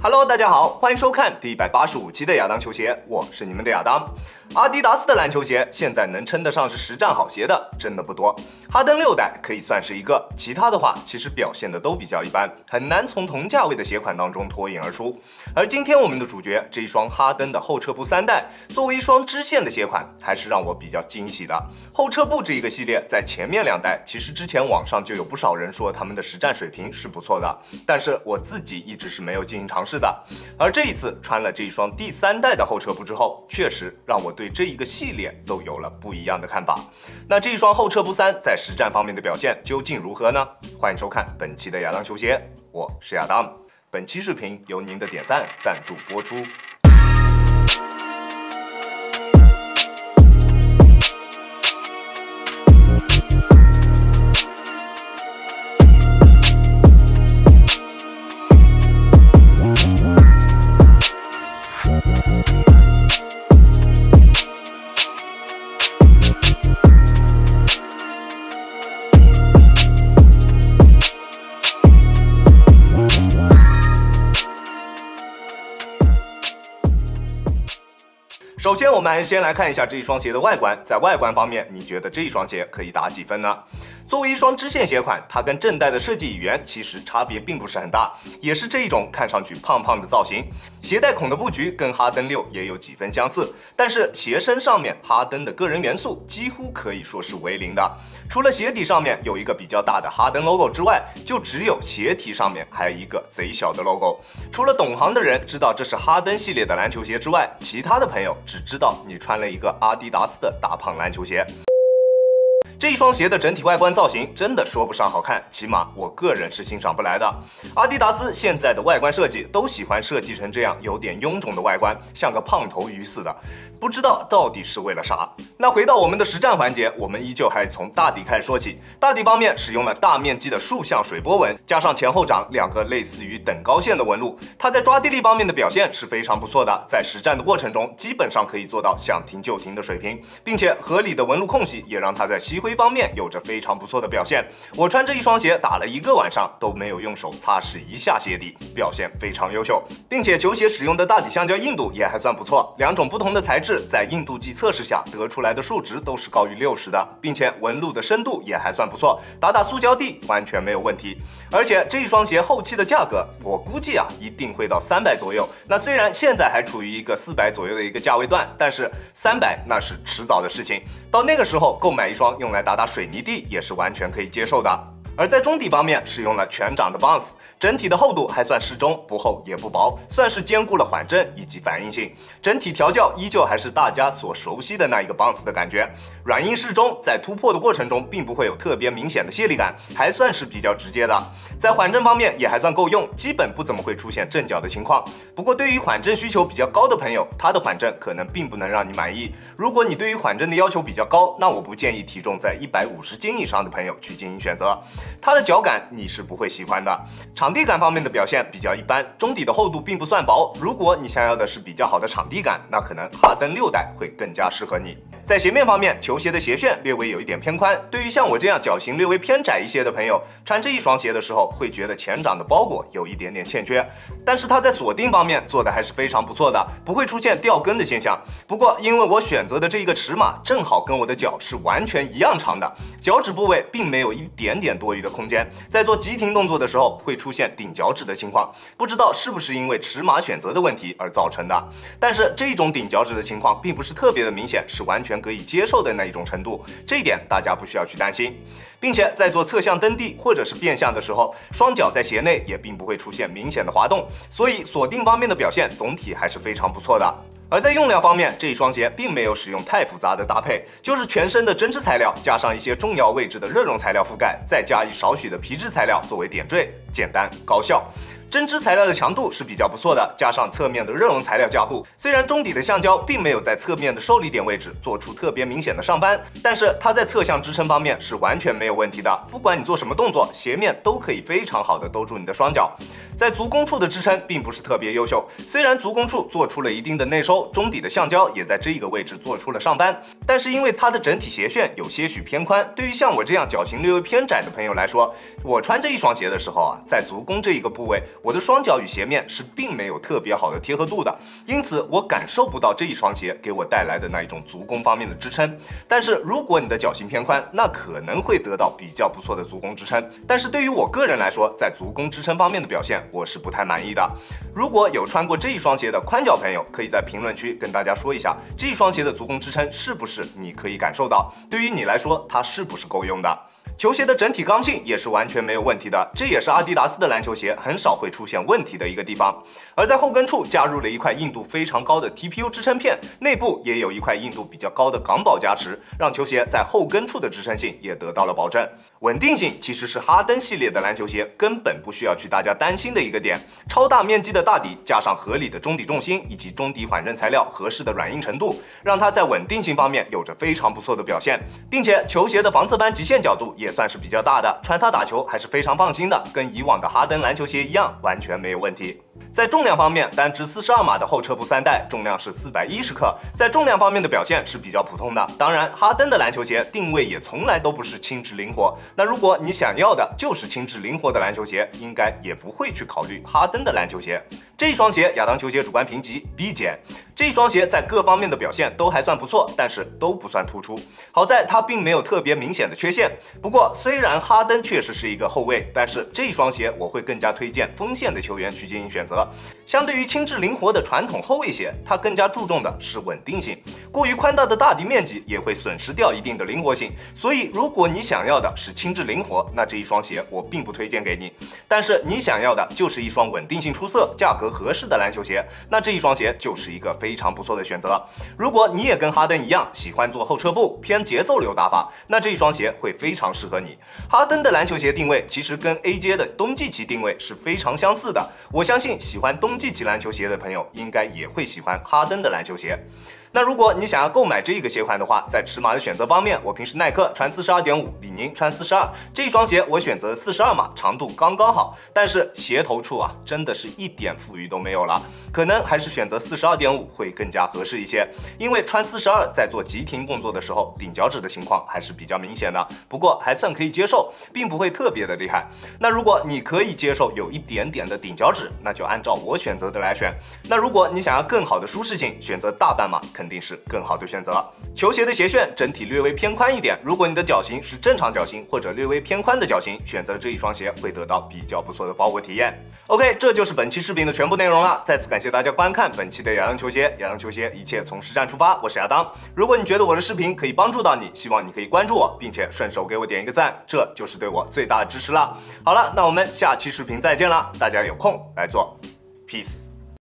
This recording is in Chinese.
Hello， 大家好，欢迎收看第185期的亚当球鞋，我是你们的亚当。阿迪达斯的篮球鞋现在能称得上是实战好鞋的真的不多，哈登6代可以算是一个，其他的话其实表现的都比较一般，很难从同价位的鞋款当中脱颖而出。而今天我们的主角这一双哈登的后撤步3代，作为一双支线的鞋款，还是让我比较惊喜的。后撤步这一个系列在前面2代，其实之前网上就有不少人说他们的实战水平是不错的，但是我自己一直是没有进行尝试的。而这一次穿了这一双第3代的后撤步之后，确实让我对这一个系列都有了不一样的看法。那这一双后撤步3在实战方面的表现究竟如何呢？欢迎收看本期的亚当球鞋，我是亚当。本期视频由您的点赞赞助播出。首先，我们还是先来看一下这一双鞋的外观。在外观方面，你觉得这一双鞋可以打几分呢？作为一双支线鞋款，它跟正代的设计语言其实差别并不是很大，也是这一种看上去胖胖的造型。鞋带孔的布局跟哈登6也有几分相似，但是鞋身上面哈登的个人元素几乎可以说是为零的。除了鞋底上面有一个比较大的哈登 logo 之外，就只有鞋体上面还有一个贼小的 logo。除了懂行的人知道这是哈登系列的篮球鞋之外，其他的朋友只知道你穿了一个阿迪达斯的大胖篮球鞋。这一双鞋的整体外观造型真的说不上好看，起码我个人是欣赏不来的。阿迪达斯现在的外观设计都喜欢设计成这样有点臃肿的外观，像个胖头鱼似的，不知道到底是为了啥。那回到我们的实战环节，我们依旧还从大底开始说起。大底方面使用了大面积的竖向水波纹，加上前后掌2个类似于等高线的纹路，它在抓地力方面的表现是非常不错的，在实战的过程中基本上可以做到想停就停的水平，并且合理的纹路空隙也让它在吸灰方面有着非常不错的表现。我穿这一双鞋打了1个晚上都没有用手擦拭一下鞋底，表现非常优秀，并且球鞋使用的大底橡胶硬度也还算不错，2种不同的材质在硬度计测试下得出来的数值都是高于60的，并且纹路的深度也还算不错，打塑胶地完全没有问题。而且这一双鞋后期的价格我估计一定会到300左右。那虽然现在还处于一个400左右的一个价位段，但是300那是迟早的事情，到那个时候购买一双用来打水泥地也是完全可以接受的。而在中底方面使用了全掌的 bounce， 整体的厚度还算适中，不厚也不薄，算是兼顾了缓震以及反应性。整体调教依旧还是大家所熟悉的那一个 bounce 的感觉，软硬适中，在突破的过程中并不会有特别明显的泄力感，还算是比较直接的。在缓震方面也还算够用，基本不怎么会出现震脚的情况。不过对于缓震需求比较高的朋友，它的缓震可能并不能让你满意。如果你对于缓震的要求比较高，那我不建议体重在150斤以上的朋友去进行选择。它的脚感你是不会喜欢的。场地感方面的表现比较一般，中底的厚度并不算薄。如果你想要的是比较好的场地感，那可能哈登6代会更加适合你。在鞋面方面，球鞋的鞋楦略微有一点偏宽，对于像我这样脚型略微偏窄一些的朋友，穿这一双鞋的时候会觉得前掌的包裹有一点点欠缺。但是它在锁定方面做的还是非常不错的，不会出现掉跟的现象。不过因为我选择的这一个尺码正好跟我的脚是完全一样长的，脚趾部位并没有一点点多余的空间，在做急停动作的时候会出现顶脚趾的情况，不知道是不是因为尺码选择的问题而造成的。但是这种顶脚趾的情况并不是特别的明显，是完全可以接受的那一种程度，这一点大家不需要去担心。并且在做侧向蹬地或者是变向的时候，双脚在鞋内也并不会出现明显的滑动，所以锁定方面的表现总体还是非常不错的。而在用料方面，这一双鞋并没有使用太复杂的搭配，就是全身的针织材料加上一些重要位置的热熔材料覆盖，再加以少许的皮质材料作为点缀，简单高效。针织材料的强度是比较不错的，加上侧面的热熔材料加固，虽然中底的橡胶并没有在侧面的受力点位置做出特别明显的上扳，但是它在侧向支撑方面是完全没有问题的。不管你做什么动作，鞋面都可以非常好的兜住你的双脚。在足弓处的支撑并不是特别优秀，虽然足弓处做出了一定的内收，中底的橡胶也在这个位置做出了上扳，但是因为它的整体鞋楦有些许偏宽，对于像我这样脚型略微偏窄的朋友来说，我穿这一双鞋的时候在足弓这一个部位，我的双脚与鞋面是并没有特别好的贴合度的，因此我感受不到这一双鞋给我带来的那一种足弓方面的支撑。但是如果你的脚型偏宽，那可能会得到比较不错的足弓支撑。但是对于我个人来说，在足弓支撑方面的表现，我是不太满意的。如果有穿过这一双鞋的宽脚朋友，可以在评论区跟大家说一下，这一双鞋的足弓支撑是不是你可以感受到？对于你来说，它是不是够用的？球鞋的整体刚性也是完全没有问题的，这也是阿迪达斯的篮球鞋很少会出现问题的一个地方。而在后跟处加入了一块硬度非常高的 TPU 支撑片，内部也有一块硬度比较高的港宝加持，让球鞋在后跟处的支撑性也得到了保证。稳定性其实是哈登系列的篮球鞋根本不需要去大家担心的一个点，超大面积的大底加上合理的中底重心以及中底缓震材料合适的软硬程度，让它在稳定性方面有着非常不错的表现，并且球鞋的防侧翻极限角度也算是比较大的，穿它打球还是非常放心的，跟以往的哈登篮球鞋一样，完全没有问题。在重量方面，单支42码的后车部3代，重量是410克，在重量方面的表现是比较普通的。当然，哈登的篮球鞋定位也从来都不是轻质灵活。那如果你想要的就是轻质灵活的篮球鞋，应该也不会去考虑哈登的篮球鞋。这一双鞋，亚当球鞋主观评级 B 减。这一双鞋在各方面的表现都还算不错，但是都不算突出。好在它并没有特别明显的缺陷。不过，虽然哈登确实是一个后卫，但是这一双鞋我会更加推荐锋线的球员去进行选择。相对于轻质灵活的传统后卫鞋，它更加注重的是稳定性。过于宽大的大底面积也会损失掉一定的灵活性。所以，如果你想要的是轻质灵活，那这一双鞋我并不推荐给你。但是你想要的就是一双稳定性出色、价格合适的篮球鞋，那这一双鞋就是一个非常不错的选择。如果你也跟哈登一样喜欢做后撤步、偏节奏流打法，那这一双鞋会非常适合你。哈登的篮球鞋定位其实跟 AJ 的冬季期定位是非常相似的，我相信喜欢冬季期篮球鞋的朋友应该也会喜欢哈登的篮球鞋。那如果你想要购买这个鞋款的话，在尺码的选择方面，我平时耐克穿42.5，李宁穿42，这一双鞋我选择42码，长度刚刚好，但是鞋头处啊，真的是一点富裕都没有了，可能还是选择42.5会更加合适一些，因为穿42在做急停动作的时候，顶脚趾的情况还是比较明显的，不过还算可以接受，并不会特别的厉害。那如果你可以接受有一点点的顶脚趾，那就按照我选择的来选。那如果你想要更好的舒适性，选择大半码肯定是更好的选择。球鞋的鞋楦整体略微偏宽一点，如果你的脚型是正常脚型或者略微偏宽的脚型，选择这一双鞋会得到比较不错的包裹体验。OK， 这就是本期视频的全部内容了。再次感谢大家观看本期的亚当球鞋，亚当球鞋一切从实战出发，我是亚当。如果你觉得我的视频可以帮助到你，希望你可以关注我，并且顺手给我点一个赞，这就是对我最大的支持了。好了，那我们下期视频再见了，大家有空来做 ，peace。